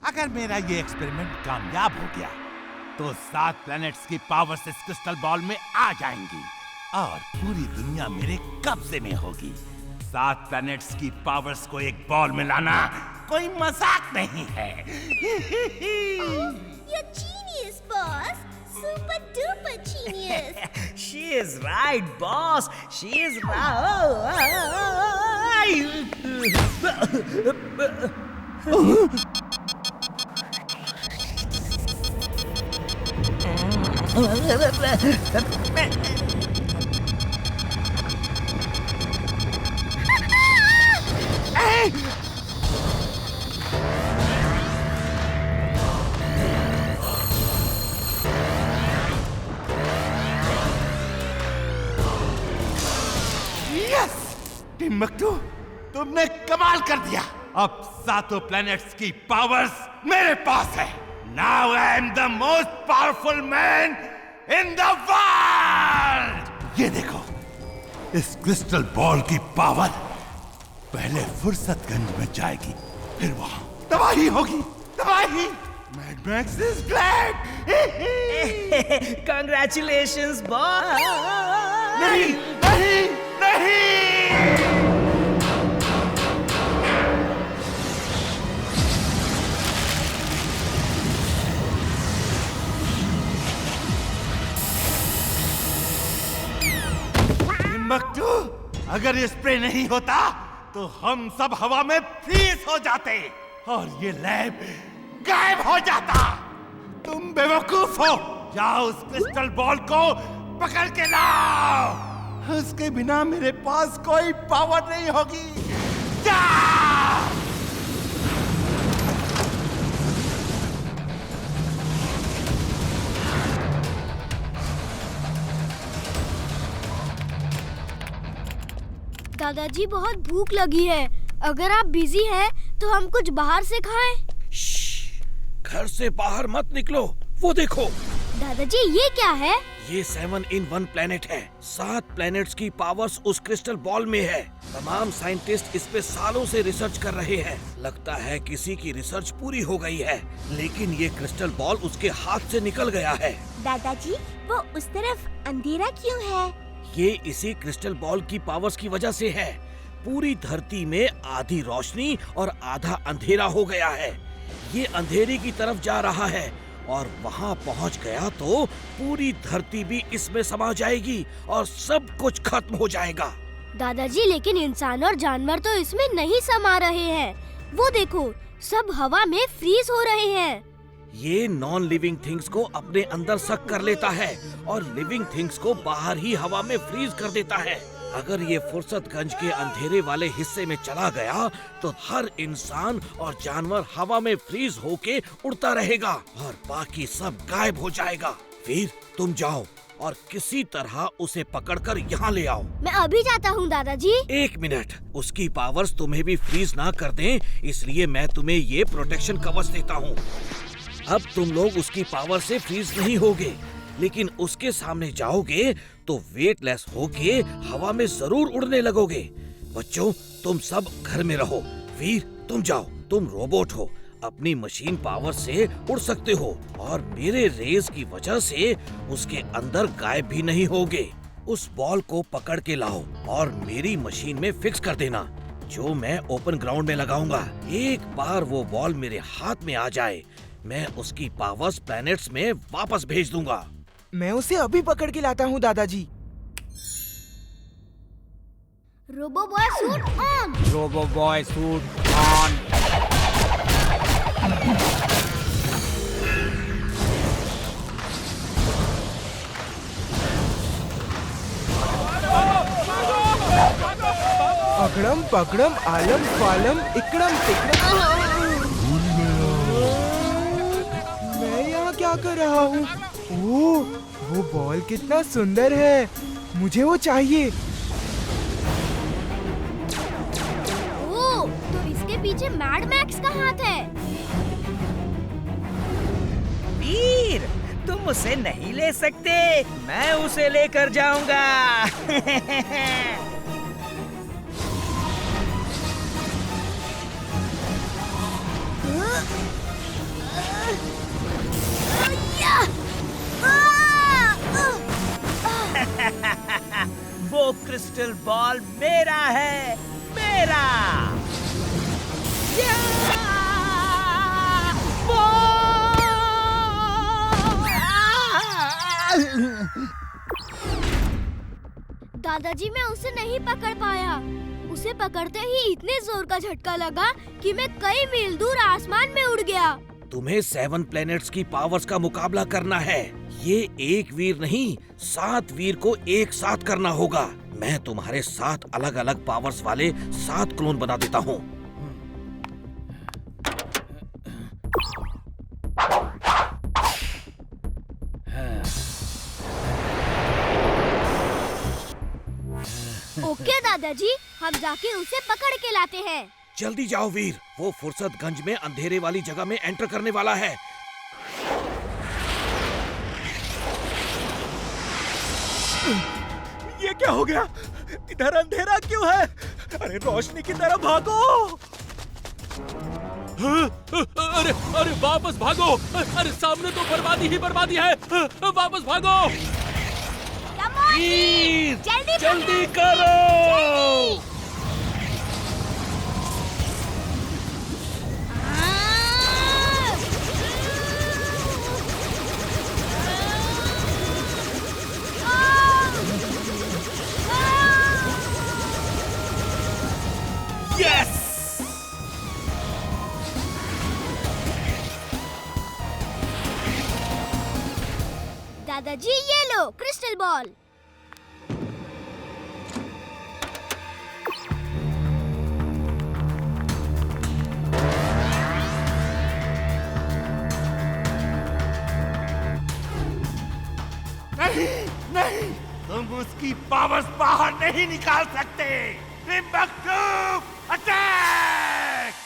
अगर मेरा ये एक्सपेरिमेंट कामयाब हो गया तो 7 प्लैनेट्स की पावर्स इस क्रिस्टल बॉल में आ जाएंगी और पूरी दुनिया मेरे कब्जे में होगी। 7 प्लैनेट्स की पावर्स को एक बॉल में लाना कोई मजाक नहीं है। You're genius, boss. Super duper genius. She is right, boss. She is right. Yes Timbuktu, तुमने कमाल कर दिया। अब 7 प्लैनेट्स की पावर्स मेरे पास है। Now I am the most powerful man in the world. ये देखो, इस क्रिस्टल बॉल की पावर पहले फुर्सतगंज में जाएगी, फिर वहां तबाही होगी, तबाही। Mad max is glad. Congratulations, boss. नहीं नहीं नहीं। टिम्बकटू, अगर ये स्प्रे नहीं होता तो हम सब हवा में फ्रीज हो जाते और ये लैब गायब हो जाता। तुम बेवकूफ हो। जाओ उस क्रिस्टल बॉल को पकड़ के लाओ। उसके बिना मेरे पास कोई पावर नहीं होगी। जाओ। दादाजी, बहुत भूख लगी है। अगर आप बिजी हैं तो हम कुछ बाहर से खाएं। घर से बाहर मत निकलो। वो देखो, दादाजी, ये क्या है? ये 7 in 1 प्लेनेट है। 7 प्लेनेट्स की पावर्स उस क्रिस्टल बॉल में है। तमाम साइंटिस्ट इस पे सालों से रिसर्च कर रहे हैं। लगता है किसी की रिसर्च पूरी हो गई है, लेकिन ये क्रिस्टल बॉल उसके हाथ से निकल गया है। दादाजी, वो उस तरफ अंधेरा क्यों है? ये इसी क्रिस्टल बॉल की पावर्स की वजह से है। पूरी धरती में आधी रोशनी और आधा अंधेरा हो गया है। ये अंधेरे की तरफ जा रहा है और वहाँ पहुँच गया तो पूरी धरती भी इसमें समा जाएगी और सब कुछ खत्म हो जाएगा। दादाजी, लेकिन इंसान और जानवर तो इसमें नहीं समा रहे हैं। वो देखो, सब हवा में फ्रीज हो रहे हैं। ये नॉन लिविंग थिंग्स को अपने अंदर सक कर लेता है और लिविंग थिंग्स को बाहर ही हवा में फ्रीज कर देता है। अगर ये फुर्सतगंज के अंधेरे वाले हिस्से में चला गया तो हर इंसान और जानवर हवा में फ्रीज होके उड़ता रहेगा और बाकी सब गायब हो जाएगा। फिर तुम जाओ और किसी तरह उसे पकड़कर यहाँ ले आओ। मैं अभी जाता हूँ दादाजी। 1 मिनट, उसकी पावर्स तुम्हें भी फ्रीज ना कर दें, इसलिए मैं तुम्हें ये प्रोटेक्शन कवच देता हूँ। अब तुम लोग उसकी पावर से फ्रीज नहीं होगे, लेकिन उसके सामने जाओगे तो वेटलेस होके हवा में जरूर उड़ने लगोगे। बच्चों, तुम सब घर में रहो। वीर, तुम जाओ, तुम रोबोट हो, अपनी मशीन पावर से उड़ सकते हो और मेरे रेज की वजह से उसके अंदर गायब भी नहीं होगे। उस बॉल को पकड़ के लाओ और मेरी मशीन में फिक्स कर देना, जो मैं ओपन ग्राउंड में लगाऊंगा। एक बार वो बॉल मेरे हाथ में आ जाए, मैं उसकी पावर्स प्लैनेट्स में वापस भेज दूंगा। मैं उसे अभी पकड़ के लाता हूँ दादाजी। Robo boy suit on. Robo boy suit on. अकड़म पकड़म आलम फालम इकड़म तिकड़म। मैं यहाँ क्या कर रहा हूँ? ओह, वो बॉल कितना सुंदर है, मुझे वो चाहिए। ओह, तो इसके पीछे मैड मैक्स का हाथ है। वीर, तुम उसे नहीं ले सकते, मैं उसे लेकर जाऊंगा। बॉल मेरा है, मेरा। दादाजी मैं उसे नहीं पकड़ पाया। उसे पकड़ते ही इतने जोर का झटका लगा कि मैं कई मील दूर आसमान में उड़ गया। तुम्हें 7 प्लैनेट्स की पावर्स का मुकाबला करना है। ये एक वीर नहीं, 7 वीर को एक साथ करना होगा। मैं तुम्हारे 7 अलग अलग पावर्स वाले 7 क्लोन बना देता हूँ। ओके दादाजी, हम जाके उसे पकड़ के लाते हैं। जल्दी जाओ वीर, वो फुर्सतगंज में अंधेरे वाली जगह में एंटर करने वाला है। ये क्या हो गया? इधर अंधेरा क्यों है? अरे रोशनी की तरफ भागो। अरे अरे वापस भागो। अरे सामने तो बर्बादी ही बर्बादी है। वापस भागो। वीर, जल्दी जल्दी करो। यस! दादाजी ये लो क्रिस्टल बॉल। नहीं नहीं, तुम उसकी पावर्स बाहर नहीं निकाल सकते। Timbuktu attack!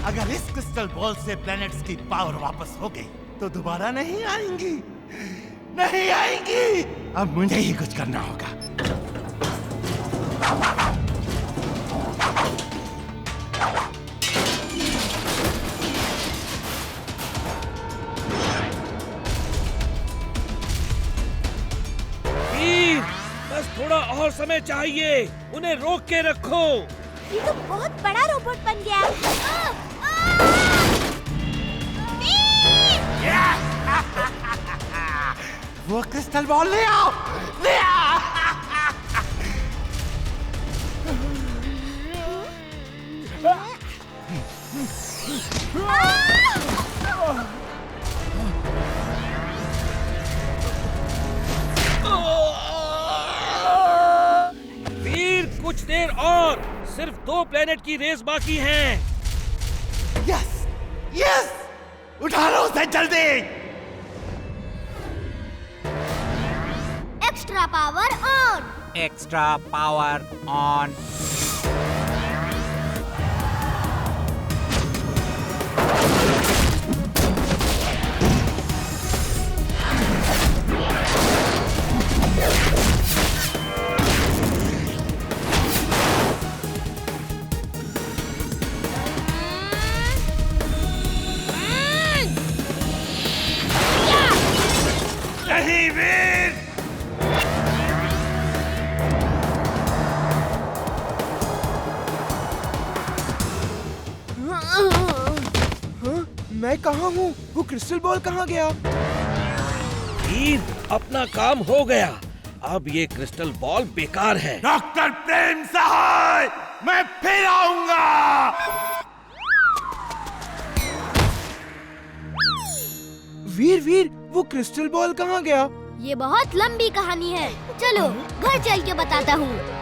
अगर इस क्रिस्टल बॉल से प्लैनेट्स की पावर वापस हो गई तो दोबारा नहीं आएंगी, नहीं आएंगी। अब मुझे ही कुछ करना होगा। वीर, बस थोड़ा और समय चाहिए। उन्हें रोक के रखो। ये तो बहुत बड़ा रोबोट बन गया। वो क्रिस्टल बॉल ले आओ, ले आओ। वीर, कुछ देर और, सिर्फ 2 प्लेनेट की रेस बाकी है। यस, यस, उठा लो उसे जल्दी। Extra power on. Extra power on. मैं कहाँ हूँ? वो क्रिस्टल बॉल कहाँ गया? वीर, अपना काम हो गया। अब ये क्रिस्टल बॉल बेकार है। डॉक्टर प्रेम सहाय, मैं फिर आऊंगा। वीर, वो क्रिस्टल बॉल कहाँ गया? ये बहुत लंबी कहानी है, चलो घर चल के बताता हूँ।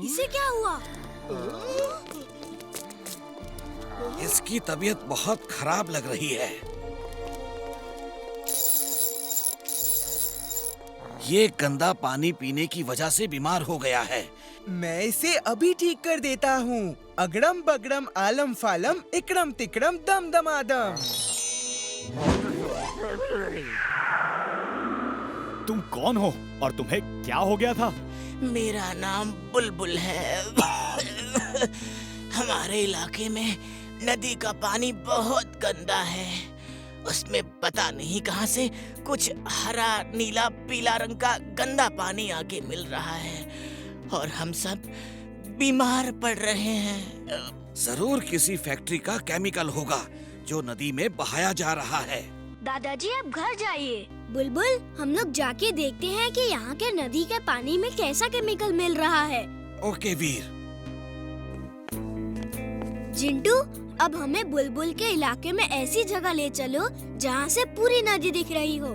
इसे क्या हुआ? इसकी तबीयत बहुत खराब लग रही है। ये गंदा पानी पीने की वजह से बीमार हो गया है। मैं इसे अभी ठीक कर देता हूँ। अगड़म बगड़म आलम फालम इकड़म तिकड़म दम दमादम। तुम कौन हो और तुम्हें क्या हो गया था? मेरा नाम बुलबुल है। हमारे इलाके में नदी का पानी बहुत गंदा है। उसमें पता नहीं कहां से कुछ हरा नीला पीला रंग का गंदा पानी आके मिल रहा है और हम सब बीमार पड़ रहे हैं। जरूर किसी फैक्ट्री का केमिकल होगा जो नदी में बहाया जा रहा है। दादाजी अब घर जाइए। बुलबुल, हम लोग जाके देखते हैं कि यहाँ के नदी के पानी में कैसा केमिकल मिल रहा है। ओके वीर। जिंटू, अब हमें बुलबुल के इलाके में ऐसी जगह ले चलो जहाँ से पूरी नदी दिख रही हो।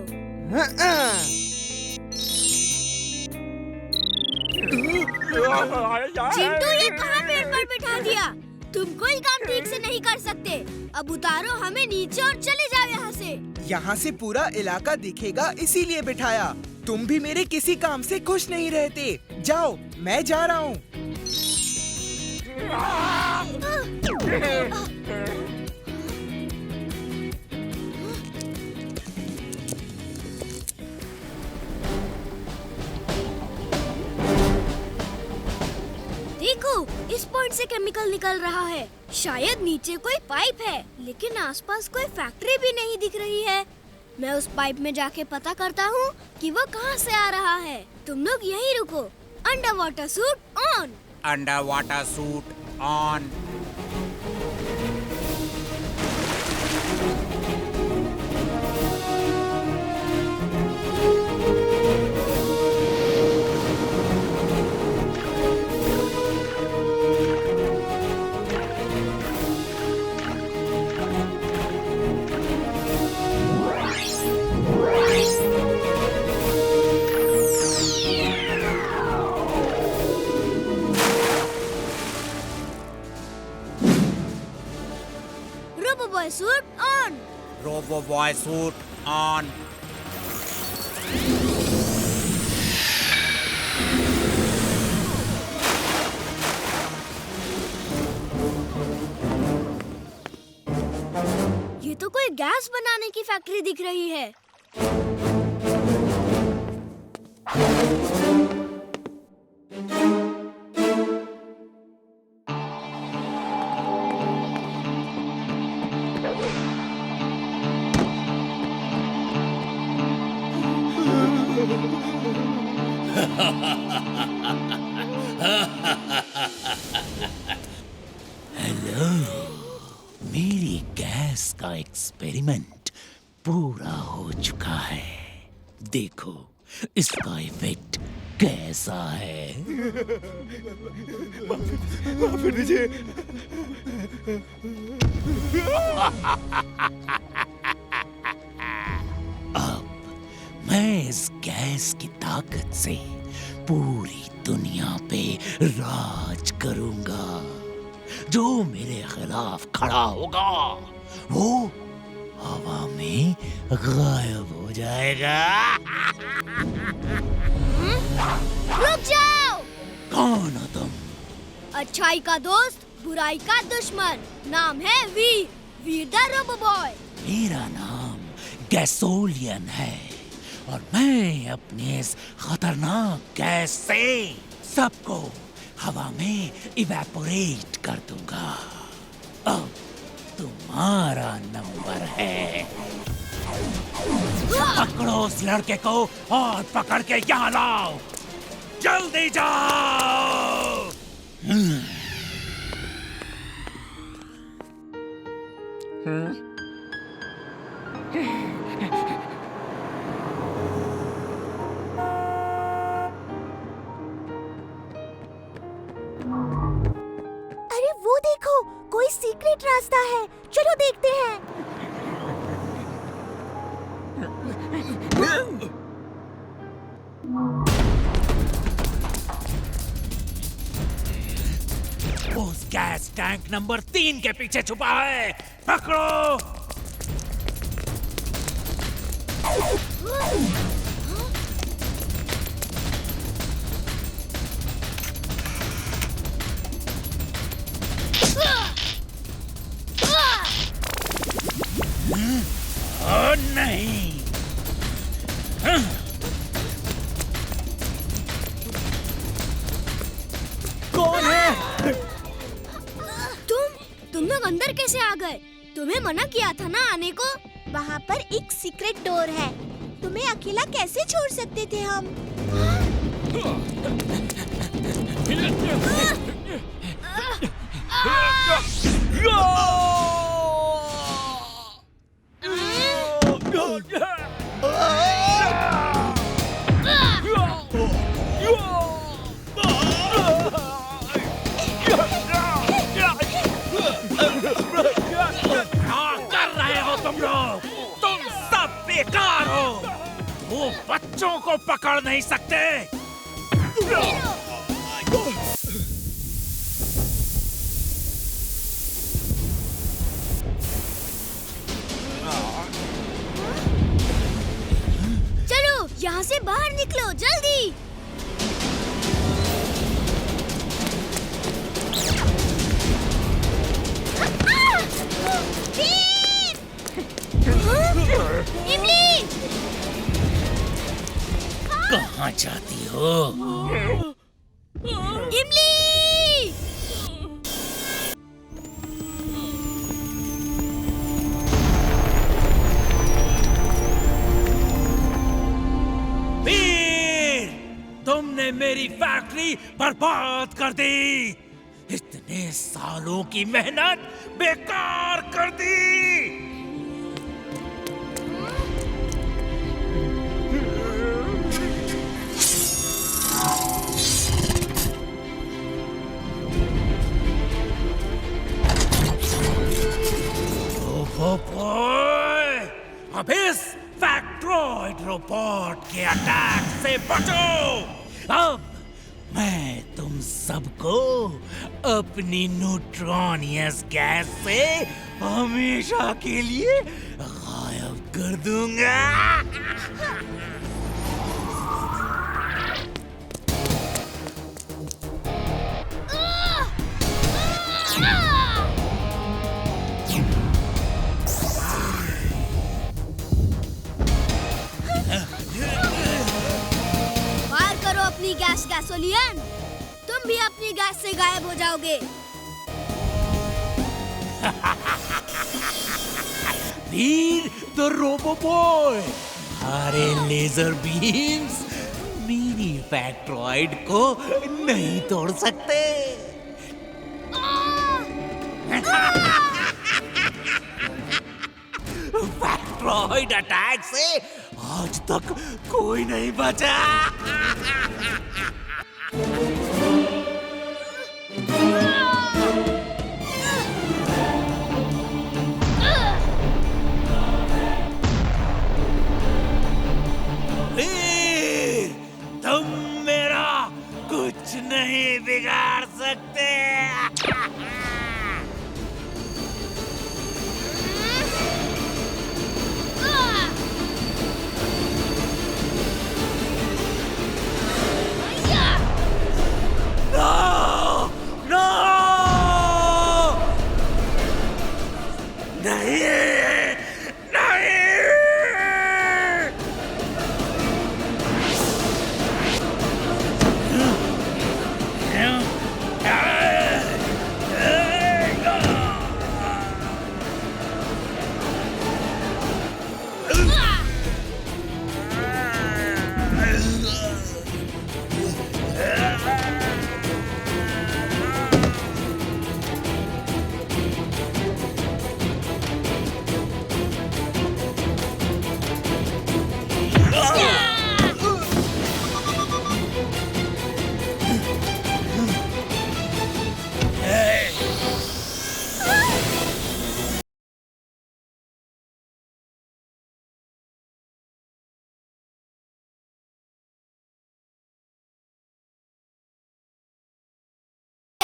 चिंटू, ये कहाँ पेड़ पर बिठा दिया? तुम कोई काम ठीक से नहीं कर सकते। अब उतारो हमें नीचे और चले जाओ यहाँ से। यहाँ से पूरा इलाका दिखेगा इसीलिए बिठाया। तुम भी मेरे किसी काम से खुश नहीं रहते। जाओ, मैं जा रहा हूँ। देखो, इस पॉइंट से केमिकल निकल रहा है। शायद नीचे कोई पाइप है, लेकिन आसपास कोई फैक्ट्री भी नहीं दिख रही है। मैं उस पाइप में जाके पता करता हूँ कि वो कहाँ से आ रहा है। तुम लोग यहीं रुको। Under water suit on. Under water suit on. Robo suit on. Robo boy suit on. ये तो कोई गैस बनाने की फैक्ट्री दिख रही है। हेलो, मेरी गैस का एक्सपेरिमेंट पूरा हो चुका है। देखो इसका इफेक्ट कैसा है। अब मैं इस गैस की ताकत से पूरी दुनिया पे राज करूंगा। जो मेरे खिलाफ खड़ा होगा वो हवा में गायब हो जाएगा। रुक जाओ। कौन हो तुम? अच्छाई का दोस्त, बुराई का दुश्मन। नाम है वीर, वीर द रोबो बॉय। मेरा नाम गैसोलियन है और मैं अपनी इस खतरनाक गैस से सबको हवा में इवेपोरेट कर दूंगा। अब तुम्हारा नंबर है। पकड़ो उस लड़के को और पकड़ के यहाँ लाओ। जल्दी जाओ। अरे वो देखो, कोई सीक्रेट रास्ता है, चलो देखते हैं। उस गैस टैंक नंबर 3 के पीछे छुपा है। पकड़ो। ओ नहीं। कौन है? तुम लोग अंदर कैसे आ गए? तुम्हें मना किया था ना आने को। वहाँ पर एक सीक्रेट डोर है, तुम्हें अकेला कैसे छोड़ सकते थे हम? तुम सब बेकार हो। वो बच्चों को पकड़ नहीं सकते। चलो यहाँ से बाहर निकलो जल्दी। इमली! कहाँ जाती हो? इमली! वीर, तुमने मेरी फैक्ट्री बर्बाद कर दी। इतने सालों की मेहनत बेकार कर दी। अब इस फैक्ट्रॉइड रोबोट के अटैक से बचो। अब मैं तुम सबको अपनी न्यूट्रॉनियस गैस से हमेशा के लिए गायब कर दूंगा। बाहर करो अपनी गैस गैसोलियन, तुम भी अपनी गैस से गायब हो जाओगे। वीर द रोबो बॉय, हमारे लेजर बीम्स मेरी फैक्ट्रॉइड को नहीं तोड़ सकते। फैक्ट्रॉइड अटैक से आज तक कोई नहीं बचा। वीर, तुम मेरा कुछ नहीं बिगाड़ सकते।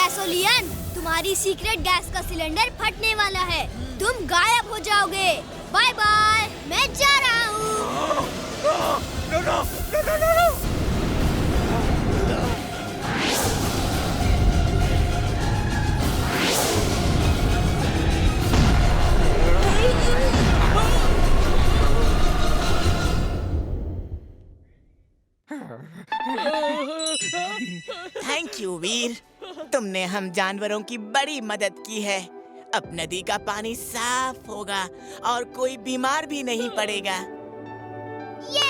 गैसोलियन, तुम्हारी सीक्रेट गैस का सिलेंडर फटने वाला है। तुम गायब हो जाओगे। बाय बाय, मैं जा रहा हूँ। थैंक यू वीर, तुमने हम जानवरों की बड़ी मदद की है। अब नदी का पानी साफ होगा और कोई बीमार भी नहीं पड़ेगा। ये!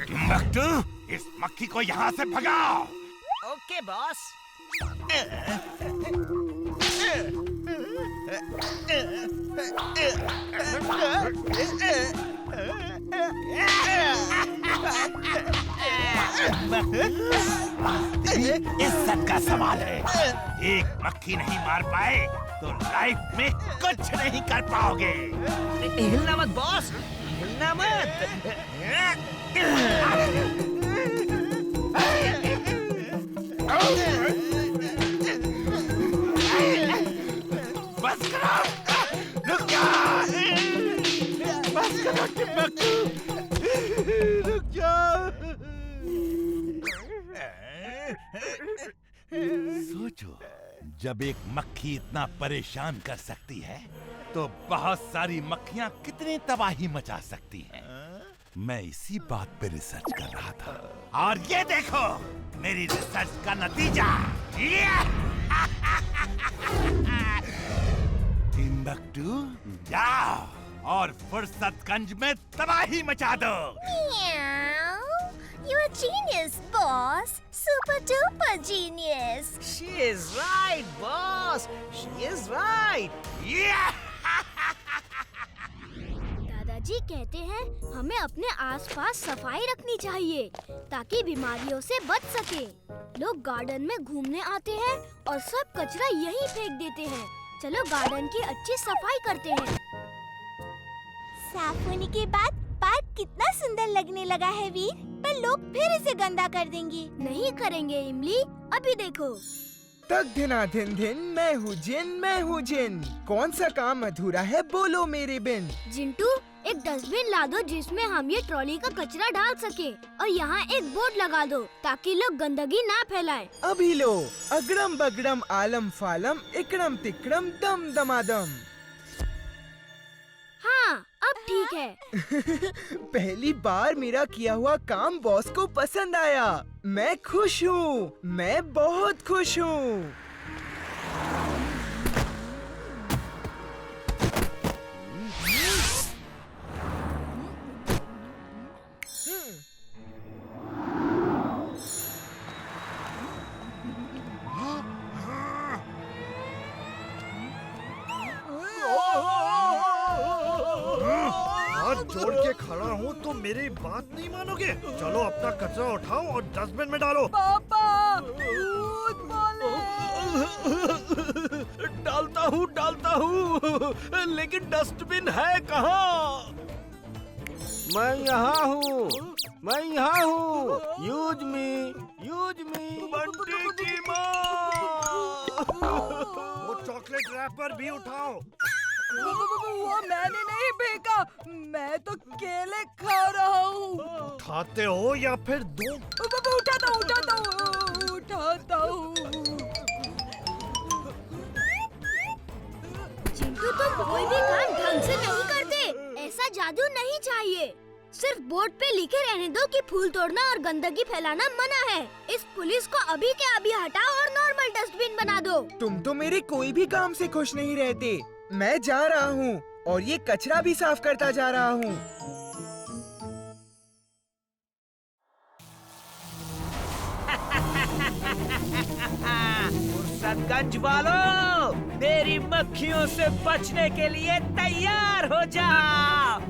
टिम्बक्टू, इस मक्खी को यहाँ से भगाओ। Okay boss. इज्जत का सवाल है। एक मक्खी नहीं मार पाए तो लाइफ में कुछ नहीं कर पाओगे। हिलना मत बॉस, हिलना मत। बस करो, रुक जा। बस करो टिम्बक्टू, रुक जा। सोचो, जब एक मक्खी इतना परेशान कर सकती है तो बहुत सारी मक्खियाँ कितनी तबाही मचा सकती हैं। मैं इसी बात पे रिसर्च कर रहा था और ये देखो मेरी रिसर्च का नतीजा। टिम्बक्टू, जाओ और फुर्सतगंज में तबाही मचा दो। You're a genius, boss. Super duper genius. She is right, boss. She is right. दादाजी कहते हैं हमें अपने आसपास सफाई रखनी चाहिए ताकि बीमारियों से बच सके। लोग गार्डन में घूमने आते हैं और सब कचरा यहीं फेंक देते हैं। चलो गार्डन की अच्छी सफाई करते हैं। साफ होने के बाद पार्क कितना सुंदर लगने लगा है वीर, पर लोग फिर इसे गंदा कर देंगे। नहीं करेंगे इमली, अभी देखो। तक धिना धिन धिन, मैं हूँ जिन। कौन सा काम अधूरा है बोलो मेरे बिन। जिंटू, एक डस्टबिन ला दो जिसमें हम ये ट्रॉली का कचरा डाल सके और यहाँ एक बोर्ड लगा दो ताकि लोग गंदगी ना फैलाएं। अभी लो, अगड़म बगड़म आलम फालम, इकड़म तिकड़म दम दमादम। हाँ, अब ठीक है। पहली बार मेरा किया हुआ काम बॉस को पसंद आया। मैं खुश हूँ, मैं बहुत खुश हूँ। जोड़ के खड़ा हूँ तो मेरी बात नहीं मानोगे? चलो अपना कचरा उठाओ और डस्टबिन में डालो। पापा, भूत बोले। डालता हूँ, लेकिन डस्टबिन है कहाँ? मैं यहाँ हूँ। Use me. बंटी की माँ। वो चॉकलेट रैपर भी उठाओ। वो मैंने नहीं फेंका, मैं तो केले खा रहा हूँ। उठाते हो या फिर दो? उठाता हूँ। चिंटू, तुम कोई भी काम ढंग से नहीं करते। ऐसा जादू नहीं चाहिए। सिर्फ बोर्ड पे लिखे रहने दो कि फूल तोड़ना और गंदगी फैलाना मना है। इस पुलिस को अभी के अभी हटाओ और नॉर्मल डस्टबिन बना दो। तुम तो मेरे कोई भी काम से खुश नहीं रहते। मैं जा रहा हूँ और ये कचरा भी साफ करता जा रहा हूँ। फुर्सतगंज वालों, मेरी मक्खियों से बचने के लिए तैयार हो जाओ।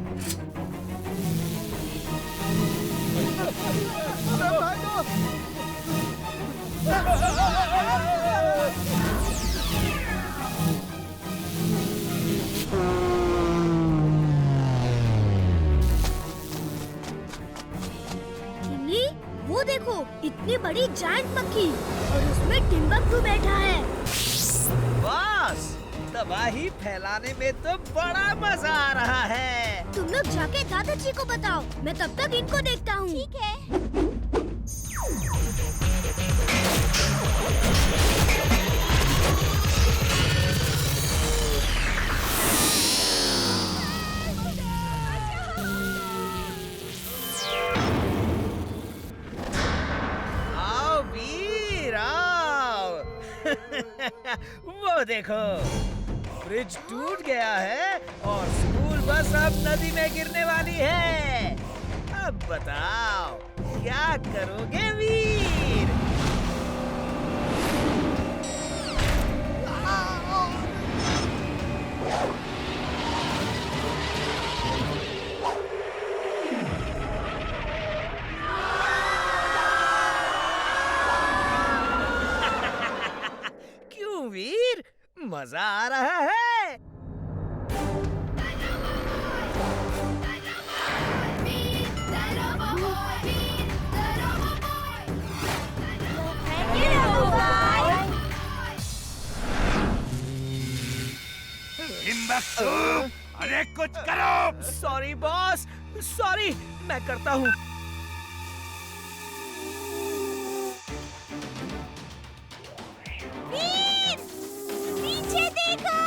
वो देखो, इतनी बड़ी जायंट मक्खी और उसमें टिम्बक्टू बैठा है। बॉस, तबाही फैलाने में तो बड़ा मजा आ रहा है। तुम लोग जाके दादाजी को बताओ, मैं तब तक इनको देखता हूँ। ठीक है। आओ वीर, आओ। वो देखो, ब्रिज टूट गया है और स्कूल बस अब नदी में गिरने वाली है। अब बताओ क्या करोगे वीर? क्यों वीर, मजा आ रहा है? टिम्बक्टू, अरे कुछ करो! सॉरी बॉस, सॉरी, मैं करता हूँ। वीर, पीछे देखो।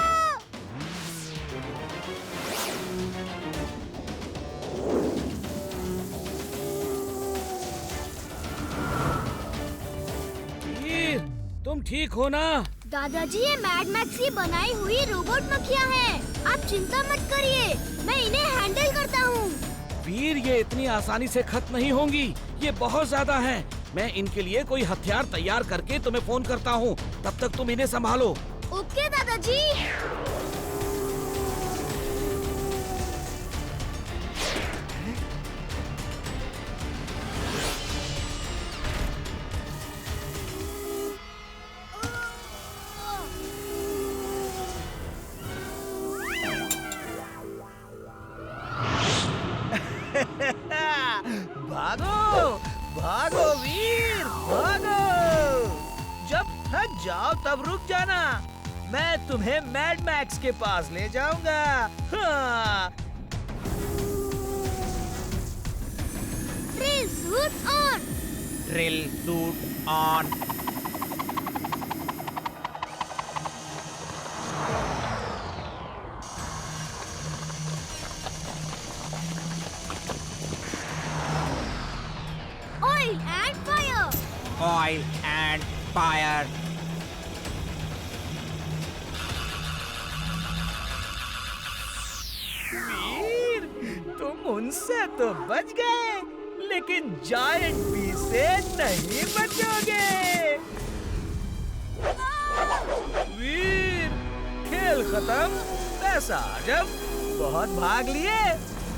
वीर, तुम ठीक हो ना? दादाजी, ये मैड मैक्स की बनाई हुई रोबोट मक्खियाँ हैं। आप चिंता मत करिए, मैं इन्हें हैंडल करता हूँ। वीर, ये इतनी आसानी से खत्म नहीं होंगी, ये बहुत ज्यादा हैं। मैं इनके लिए कोई हथियार तैयार करके तुम्हें फोन करता हूँ, तब तक तुम इन्हें संभालो। ओके दादाजी। भागो, भागो वीर, भागो। जब थक जाओ तब रुक जाना, मैं तुम्हें मैड मैक्स के पास ले जाऊंगा। हाँ। Drill suit on. Drill suit on. Oil and fire. Oil and fire. Veer, तुम उनसे तो बच गए, लेकिन जायंट बी से नहीं बचोगे। वीर, खेल खत्म, पैसा जब बहुत भाग लिए,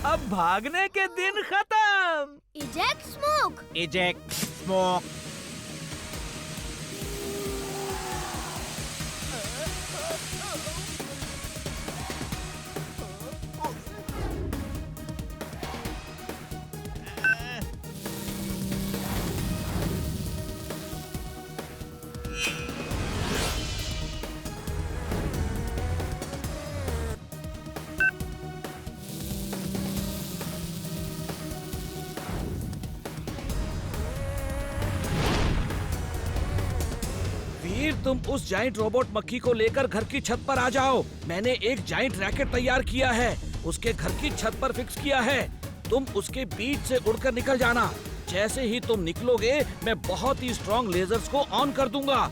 अब भागने के दिन खत्म। Eject smoke. Eject smoke. Veer, तुम उस जाइंट रोबोट मक्खी को लेकर घर की छत पर आ जाओ। मैंने एक जाइंट रैकेट तैयार किया है, उसके घर की छत पर फिक्स किया है। तुम उसके बीच से उड़कर निकल जाना। जैसे ही तुम निकलोगे, मैं बहुत ही स्ट्रॉन्ग लेजर्स को ऑन कर दूंगा।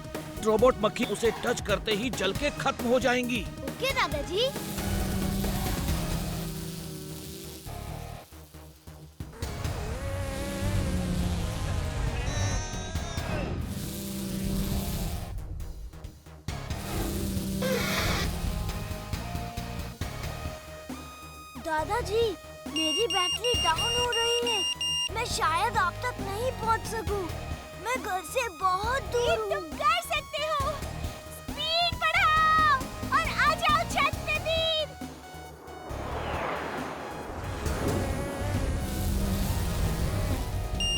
रोबोट मक्खी उसे टच करते ही जल के खत्म हो जाएंगी। ओके दादाजी। दादाजी, मेरी बैटरी डाउन हो रही है, मैं शायद आप तक नहीं पहुंच सकूं। मैं घर से बहुत दूर हूं। तुम कर सकते हो। स्पीड बढ़ाओ और आ जाओ छत पे Veer.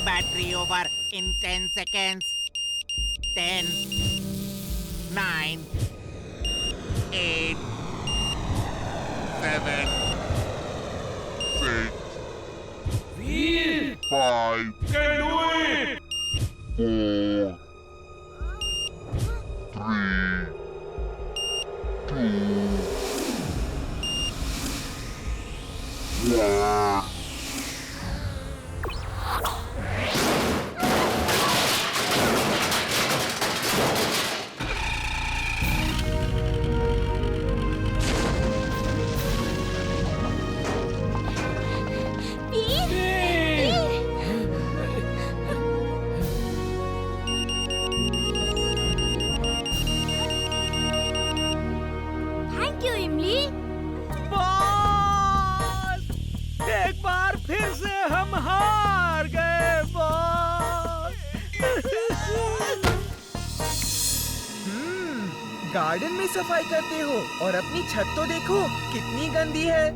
Battery over. In 10 seconds. 10, 9, 8, 7, 6, Veer 5, can do it 4, 3, 2, 1. Thank you Imli. Boss, एक बार फिर से हम हार गए बॉस। गार्डन में सफाई करते हो और अपनी छत तो देखो कितनी गंदी है।